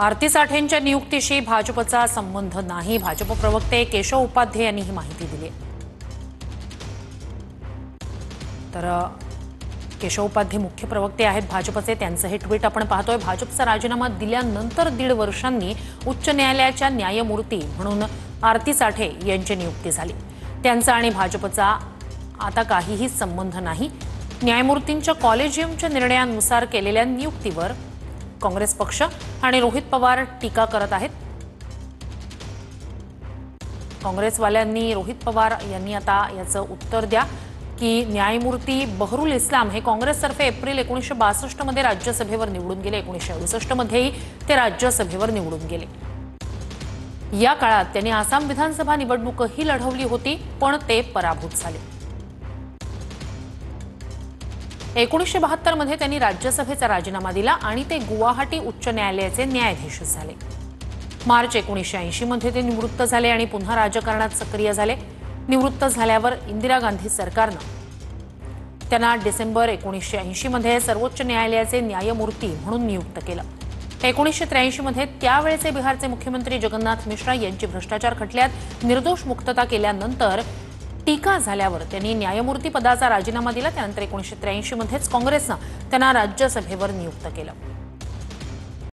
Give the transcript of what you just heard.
आरती साठेंच्या नियुक्तीशी भाजपचा संबंध नाही, भाजप प्रवक्ते केशव उपाध्ये यांनी ही माहिती दिली। तर केशव उपाध्ये मुख्य प्रवक्ते आहेत भाजपचे, त्यांचं हे ट्विट आपण पाहतोय। भाजपचा राजीनामा दिल्यानंतर 1.5 वर्षांनी उच्च न्यायालयाच्या न्यायमूर्ती म्हणून आरती साठे यांची नियुक्ती झाली। त्यांचा आणि भाजपचा आता काहीही संबंध नाही। न्यायमूर्तींच्या कॉलेजियमच्या निर्णयानुसार केलेल्या नियुक्तीवर काँग्रेस पक्ष आणि रोहित पवार टीका करत आहेत। काँग्रेसवाल्यांनी रोहित पवार यांनी आता याचं उत्तर द्या की न्यायमूर्ती बहरुल इस्लाम हे काँग्रेसतर्फे एप्रिल 1962 मध्ये राज्यसभेवर निवडून गेले। 1968 मध्येही ते राज्यसभेवर निवडून गेले। या काळात त्यांनी आसाम विधानसभा निवडणूकही लढवली होती, पण ते पराभूत झाले। 1972 मध्ये त्यांनी राज्यसभेचा राजीनामा दिला आणि ते गुवाहाटी उच्च न्यायालयाचे न्यायाधीश झाले। मार्च 1980 मध्ये ते निवृत्त झाले आणि पुन्हा राजकारणात सक्रिय झाले। निवृत्त झाल्यावर इंदिरा गांधी सरकारने त्यांना डिसेंबर 1980 मध्ये सर्वोच्च न्यायालयाचे न्यायमूर्ती म्हणून नियुक्त केलं। 1983 मध्ये त्यावेळेचे बिहारचे मुख्यमंत्री जगन्नाथ मिश्रा यांची भ्रष्टाचार खटल्यात निर्दोष मुक्तता केल्यानंतर टीका झाल्यावर त्यांनी न्यायमूर्ती पदाचा राजीनामा दिला। त्यानंतर 1983 मध्येच काँग्रेसने त्यांना राज्यसभेवर नियुक्त केलं।